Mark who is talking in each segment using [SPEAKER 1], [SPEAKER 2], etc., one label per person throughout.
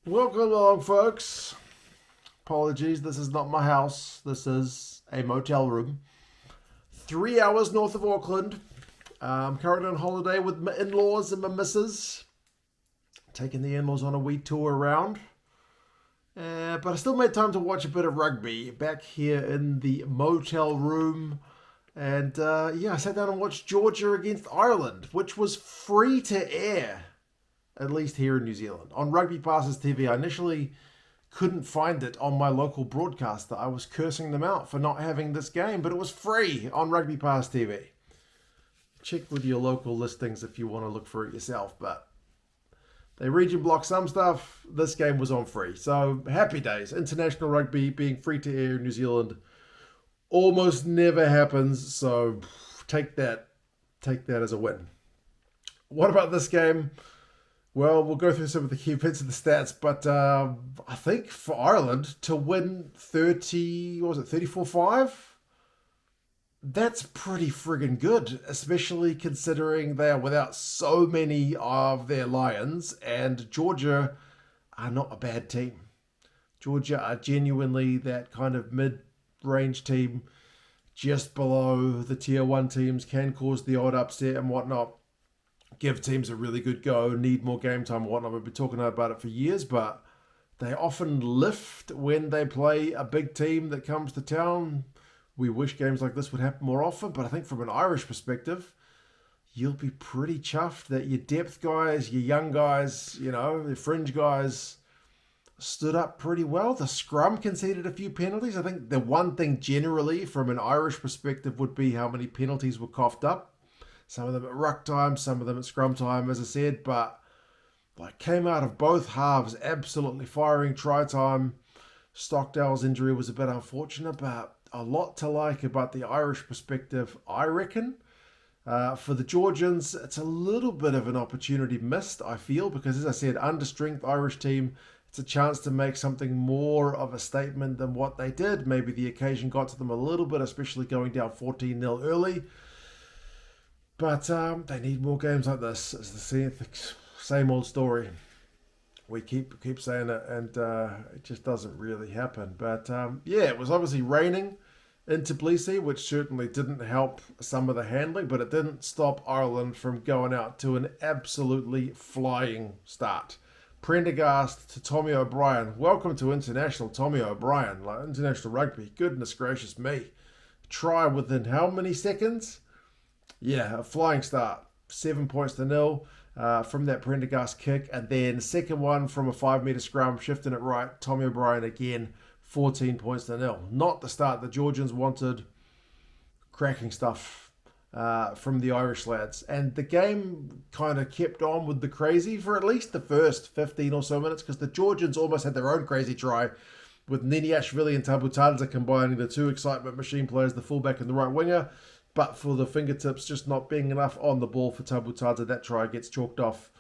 [SPEAKER 1] Welcome along, folks. Apologies, this is not my house. This is a motel room. 3 hours north of Auckland. I'm currently on holiday with my in-laws and my missus. Taking the in-laws on a wee tour around. But I still made time to watch a bit of rugby back here in the motel room. And I sat down and watched Georgia against Ireland, which was free to air, at least here in New Zealand. On Rugby Passes TV, I initially couldn't find it on my local broadcaster. I was cursing them out for not having this game, but it was free on Rugby Pass TV. Check with your local listings if you want to look for it yourself, but they region block some stuff. This game was on free. So happy days. International rugby being free to air in New Zealand almost never happens. So take that as a win. What about this game? Well, we'll go through some of the key bits of the stats, but I think for Ireland to win 34-5? That's pretty friggin' good, especially considering they are without so many of their Lions, and Georgia are not a bad team. Georgia are genuinely that kind of mid-range team, just below the tier 1 teams, can cause the odd upset and whatnot. Give teams a really good go, need more game time and whatnot. We've been talking about it for years, but they often lift when they play a big team that comes to town. We wish games like this would happen more often, but I think from an Irish perspective, you'll be pretty chuffed that your depth guys, your young guys, the fringe guys stood up pretty well. The scrum conceded a few penalties. I think the one thing generally from an Irish perspective would be how many penalties were coughed up. Some of them at ruck time, some of them at scrum time, as I said, but came out of both halves absolutely firing. Try time. Stockdale's injury was a bit unfortunate, but a lot to like about the Irish perspective, I reckon. For the Georgians, it's a little bit of an opportunity missed, I feel, because as I said, understrength Irish team, it's a chance to make something more of a statement than what they did. Maybe the occasion got to them a little bit, especially going down 14-0 early. But they need more games like this. It's the same old story. We keep saying it, and it just doesn't really happen. But it was obviously raining in Tbilisi, which certainly didn't help some of the handling, but it didn't stop Ireland from going out to an absolutely flying start. Prendergast to Tommy O'Brien. Welcome to international Tommy O'Brien, international rugby. Goodness gracious me. Try within how many seconds? Yeah, a flying start. 7 points to 0 from that Prendergast kick. And then second one from a 5-metre scrum, shifting it right. Tommy O'Brien again, 14 points to 0. Not the start the Georgians wanted. Cracking stuff from the Irish lads. And the game kind of kept on with the crazy for at least the first 15 or so minutes, because the Georgians almost had their own crazy try with Niniashvili and Tabutadze combining the two excitement machine players, the fullback and the right winger. But for the fingertips just not being enough on the ball for Tabutadze, that try gets chalked off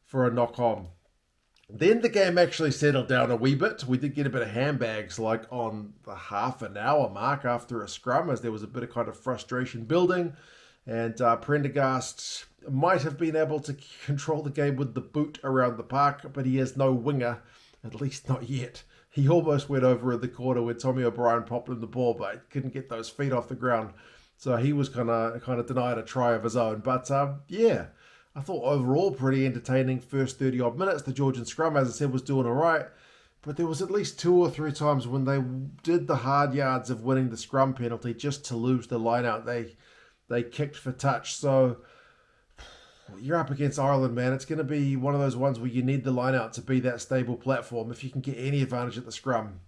[SPEAKER 1] for a knock-on. Then the game actually settled down a wee bit. We did get a bit of handbags on the half an hour mark after a scrum, as there was a bit of kind of frustration building. And Prendergast might have been able to control the game with the boot around the park, but he has no winger, at least not yet. He almost went over in the corner when Tommy O'Brien popped him the ball, but couldn't get those feet off the ground. So he was kind of denied a try of his own. But I thought overall pretty entertaining first 30-odd minutes. The Georgian scrum, as I said, was doing all right. But there was at least 2 or 3 times when they did the hard yards of winning the scrum penalty just to lose the line out. They kicked for touch. So you're up against Ireland, man. It's going to be one of those ones where you need the line out to be that stable platform. If you can get any advantage at the scrum,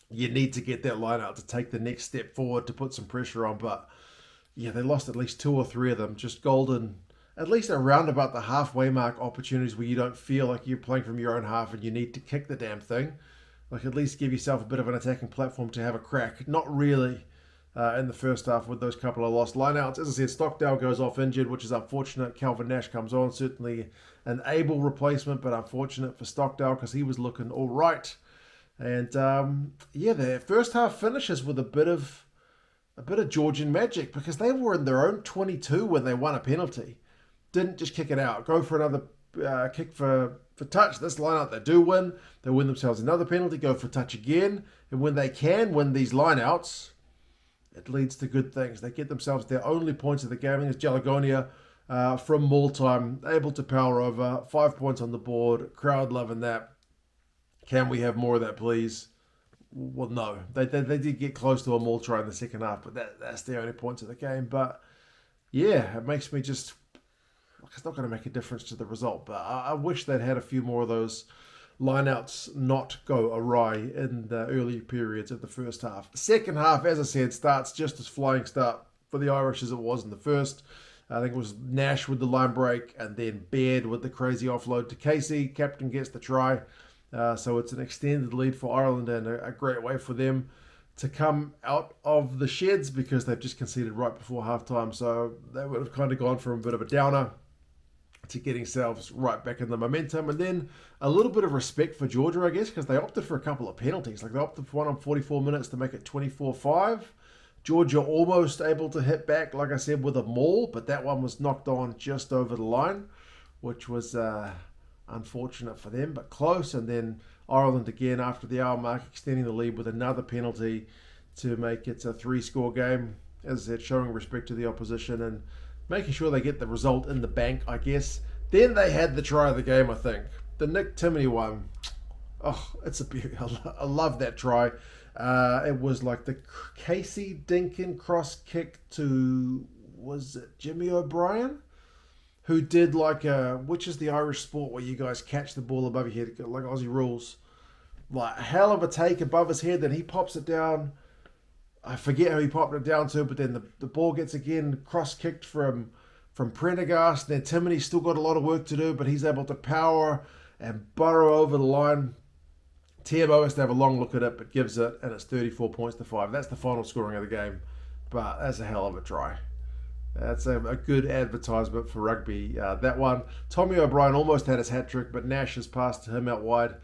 [SPEAKER 1] you need to get that line out to take the next step forward to put some pressure on. But yeah, they lost at least 2 or 3 of them. Just golden, at least around about the halfway mark opportunities where you don't feel like you're playing from your own half and you need to kick the damn thing. At least give yourself a bit of an attacking platform to have a crack. Not really in the first half with those couple of lost lineouts. As I said, Stockdale goes off injured, which is unfortunate. Calvin Nash comes on. Certainly an able replacement, but unfortunate for Stockdale because he was looking all right. And their first half finishes with a bit of Georgian magic, because they were in their own 22 when they won a penalty. Didn't just kick it out. Go for another kick for touch. This lineout, they do win. They win themselves another penalty, go for touch again. And when they can win these lineouts, it leads to good things. They get themselves their only points of the game against Jalagonia from maul time, able to power over, 5 points on the board, crowd loving that. Can we have more of that, please? Well, no. They did get close to a maul try in the second half, but that's the only points of the game. But yeah, it makes me just... It's not going to make a difference to the result, but I wish they'd had a few more of those lineouts not go awry in the early periods of the first half. Second half, as I said, starts just as flying start for the Irish as it was in the first. I think it was Nash with the line break and then Baird with the crazy offload to Casey. Captain gets the try. So it's an extended lead for Ireland and a great way for them to come out of the sheds because they've just conceded right before halftime. So they would have kind of gone from a bit of a downer to getting themselves right back in the momentum. And then a little bit of respect for Georgia, I guess, because they opted for a couple of penalties. Like they opted for one on 44 minutes to make it 24-5. Georgia almost able to hit back, like I said, with a maul, but that one was knocked on just over the line, which was unfortunate for them, but close. And then Ireland again after the hour mark extending the lead with another penalty to make it a 3-score game. As I said, showing respect to the opposition and making sure they get the result in the bank, I guess. Then they had the try of the game, I think. The Nick Timoney one. Oh, it's a beauty. I love that try. It was like the Casey Dinkin cross kick to, was it Jimmy O'Brien? Who did like which is the Irish sport where you guys catch the ball above your head, like Aussie rules. Like a hell of a take above his head, then he pops it down. I forget how he popped it down to, but then the ball gets again cross-kicked from Prendergast. Then Timoney's still got a lot of work to do, but he's able to power and burrow over the line. TMO has to have a long look at it, but gives it, and it's 34 points to 5. That's the final scoring of the game, but that's a hell of a try. That's a good advertisement for rugby. That one, Tommy O'Brien almost had his hat-trick, but Nash has passed to him out wide.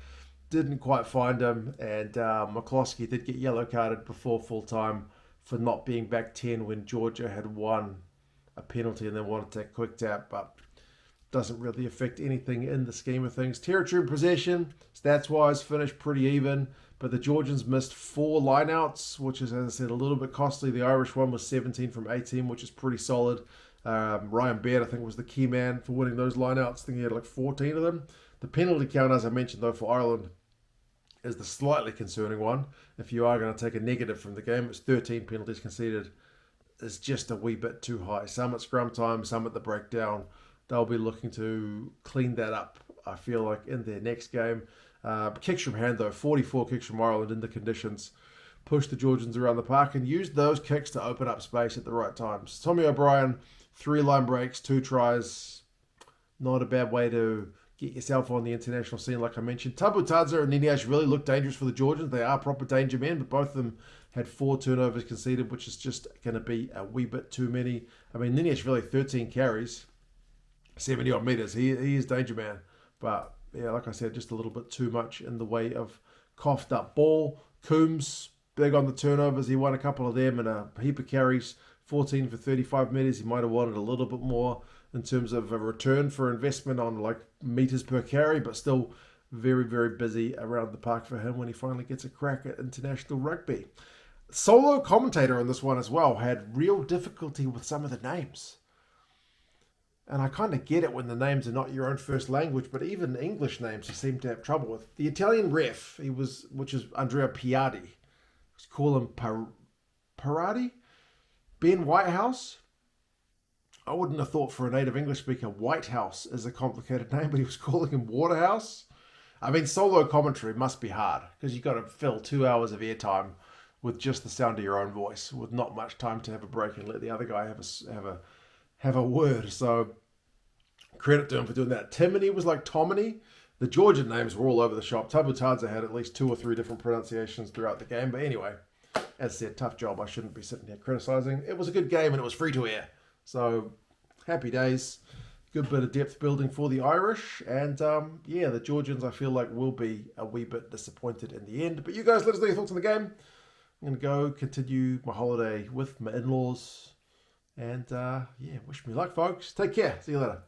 [SPEAKER 1] Didn't quite find him, and McCloskey did get yellow carded before full time for not being back 10 when Georgia had won a penalty and then wanted to take a quick tap, but doesn't really affect anything in the scheme of things. Territory possession, stats-wise, finished pretty even, but the Georgians missed 4 lineouts, which is, as I said, a little bit costly. The Irish one was 17 from 18, which is pretty solid. Ryan Baird, I think, was the key man for winning those lineouts. I think he had like 14 of them. The penalty count, as I mentioned, though, for Ireland is the slightly concerning one. If you are going to take a negative from the game, it's 13 penalties conceded. It's just a wee bit too high. Some at scrum time, some at the breakdown. They'll be looking to clean that up, I feel like, in their next game. Kicks from hand, though. 44 kicks from Ireland in the conditions. Pushed the Georgians around the park and used those kicks to open up space at the right times. Tommy O'Brien, 3 line breaks, 2 tries. Not a bad way to get yourself on the international scene, like I mentioned. Tabu Tadza and Niniash really look dangerous for the Georgians. They are proper danger men, but both of them had 4 turnovers conceded, which is just going to be a wee bit too many. I mean, Niniash really 13 carries, 70 odd meters. He is danger man, but yeah, like I said, just a little bit too much in the way of coughed up ball. Coombs, big on the turnovers. He won a couple of them and a heap of carries, 14 for 35 meters. He might have wanted a little bit more in terms of a return for investment on like meters per carry, but still very, very busy around the park for him when he finally gets a crack at international rugby. Solo commentator on this one as well had real difficulty with some of the names. And I kind of get it when the names are not your own first language, but even English names he seemed to have trouble with. The Italian ref, which is Andrea Piatti. Let's call him Parati? Ben Whitehouse? I wouldn't have thought for a native English speaker Whitehouse is a complicated name, but he was calling him Waterhouse. I mean, solo commentary must be hard because you've got to fill 2 hours of airtime with just the sound of your own voice, with not much time to have a break and let the other guy have a word. So credit to him for doing that. Timoney was like Tomini. The Georgian names were all over the shop. Tabu Tadza had at least 2 or 3 different pronunciations throughout the game. But anyway, as I said, tough job. I shouldn't be sitting here criticising. It was a good game and it was free to air. So happy days. Good bit of depth building for the Irish. And yeah, the Georgians, I feel like, will be a wee bit disappointed in the end. But you guys, let us know your thoughts on the game. I'm going to go continue my holiday with my in-laws. And yeah, wish me luck, folks. Take care. See you later.